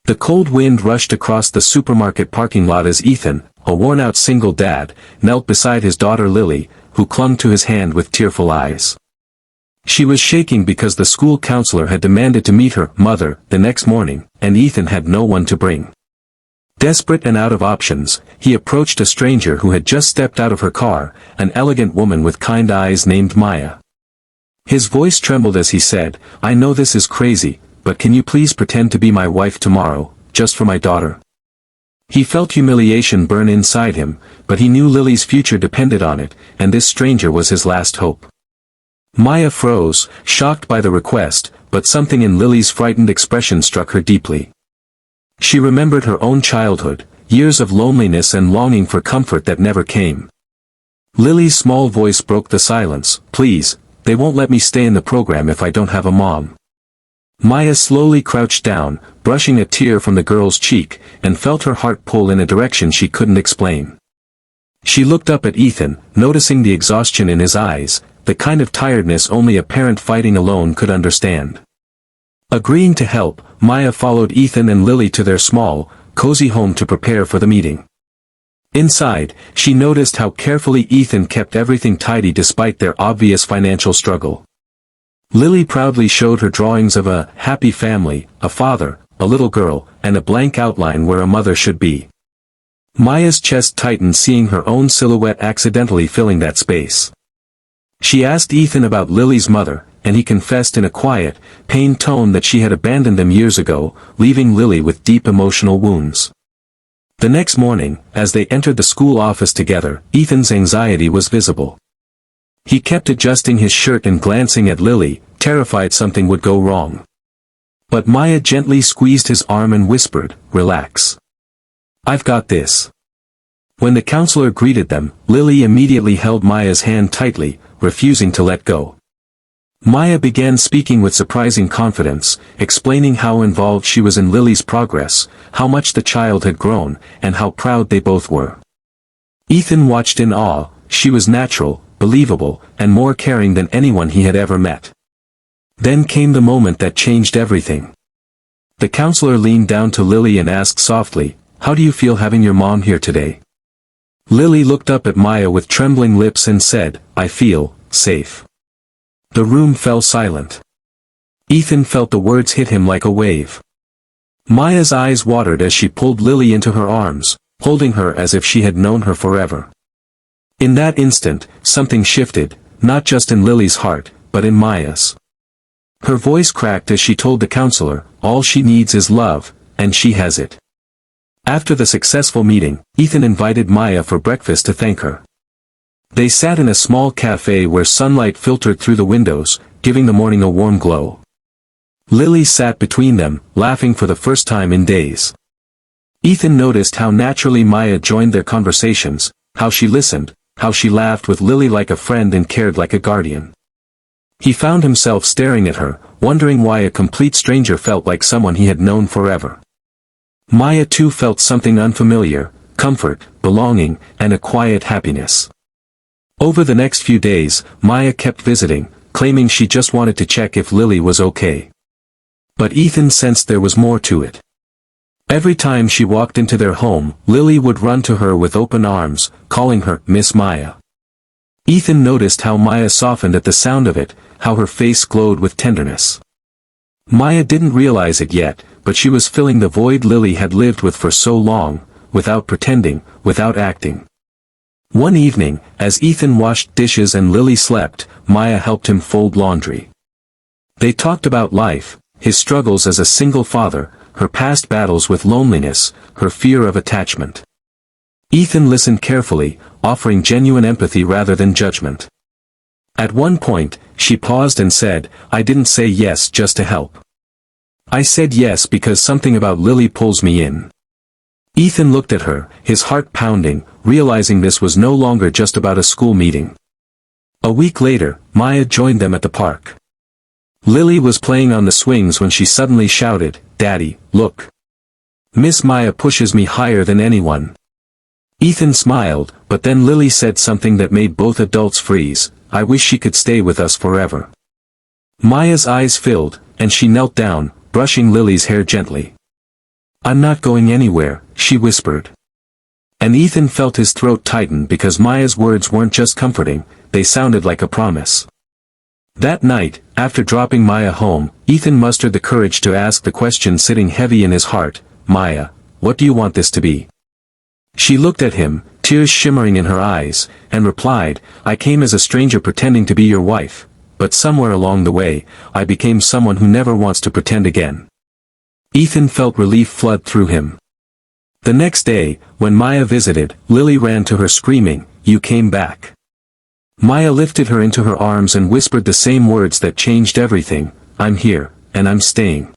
The cold wind rushed across the supermarket parking lot as Ethan, a worn-out single dad, knelt beside his daughter Lily, who clung to his hand with tearful eyes. She was shaking because the school counselor had demanded to meet her mother the next morning, and Ethan had no one to bring. Desperate and out of options, he approached a stranger who had just stepped out of her car, an elegant woman with kind eyes named Maya. His voice trembled as he said, "I know this is crazy, but can you please pretend to be my wife tomorrow, just for my daughter?" He felt humiliation burn inside him, but he knew Lily's future depended on it, and this stranger was his last hope. Maya froze, shocked by the request, but something in Lily's frightened expression struck her deeply. She remembered her own childhood, years of loneliness and longing for comfort that never came. Lily's small voice broke the silence, "Please, they won't let me stay in the program if I don't have a mom." Maya slowly crouched down, brushing a tear from the girl's cheek, and felt her heart pull in a direction she couldn't explain. She looked up at Ethan, noticing the exhaustion in his eyes, the kind of tiredness only a parent fighting alone could understand. Agreeing to help, Maya followed Ethan and Lily to their small, cozy home to prepare for the meeting. Inside, she noticed how carefully Ethan kept everything tidy despite their obvious financial struggle. Lily proudly showed her drawings of a happy family, a father, a little girl, and a blank outline where a mother should be. Maya's chest tightened seeing her own silhouette accidentally filling that space. She asked Ethan about Lily's mother, and he confessed in a quiet, pained tone that she had abandoned them years ago, leaving Lily with deep emotional wounds. The next morning, as they entered the school office together, Ethan's anxiety was visible. He kept adjusting his shirt and glancing at Lily, terrified something would go wrong. But Maya gently squeezed his arm and whispered, "Relax. I've got this." When the counselor greeted them, Lily immediately held Maya's hand tightly, refusing to let go. Maya began speaking with surprising confidence, explaining how involved she was in Lily's progress, how much the child had grown, and how proud they both were. Ethan watched in awe. She was natural, believable, and more caring than anyone he had ever met. Then came the moment that changed everything. The counselor leaned down to Lily and asked softly, "How do you feel having your mom here today?" Lily looked up at Maya with trembling lips and said, "I feel safe." The room fell silent. Ethan felt the words hit him like a wave. Maya's eyes watered as she pulled Lily into her arms, holding her as if she had known her forever. In that instant, something shifted, not just in Lily's heart, but in Maya's. Her voice cracked as she told the counselor, "All she needs is love, and she has it." After the successful meeting, Ethan invited Maya for breakfast to thank her. They sat in a small cafe where sunlight filtered through the windows, giving the morning a warm glow. Lily sat between them, laughing for the first time in days. Ethan noticed how naturally Maya joined their conversations, how she listened, how she laughed with Lily like a friend and cared like a guardian. He found himself staring at her, wondering why a complete stranger felt like someone he had known forever. Maya too felt something unfamiliar, comfort, belonging, and a quiet happiness. Over the next few days, Maya kept visiting, claiming she just wanted to check if Lily was okay. But Ethan sensed there was more to it. Every time she walked into their home, Lily would run to her with open arms, calling her Miss Maya. Ethan noticed how Maya softened at the sound of it, how her face glowed with tenderness. Maya didn't realize it yet, but she was filling the void Lily had lived with for so long, without pretending, without acting. One evening, as Ethan washed dishes and Lily slept, Maya helped him fold laundry. They talked about life, his struggles as a single father, her past battles with loneliness, her fear of attachment. Ethan listened carefully, offering genuine empathy rather than judgment. At one point, she paused and said, "I didn't say yes just to help. I said yes because something about Lily pulls me in." Ethan looked at her, his heart pounding, realizing this was no longer just about a school meeting. A week later, Maya joined them at the park. Lily was playing on the swings when she suddenly shouted, "Daddy, look. Miss Maya pushes me higher than anyone." Ethan smiled, but then Lily said something that made both adults freeze, "I wish she could stay with us forever." Maya's eyes filled, and she knelt down, brushing Lily's hair gently. "I'm not going anywhere," she whispered. And Ethan felt his throat tighten because Maya's words weren't just comforting, they sounded like a promise. That night, after dropping Maya home, Ethan mustered the courage to ask the question sitting heavy in his heart, "Maya, what do you want this to be?" She looked at him, tears shimmering in her eyes, and replied, "I came as a stranger pretending to be your wife, but somewhere along the way, I became someone who never wants to pretend again." Ethan felt relief flood through him. The next day, when Maya visited, Lily ran to her screaming, "You came back." Maya lifted her into her arms and whispered the same words that changed everything, "I'm here, and I'm staying."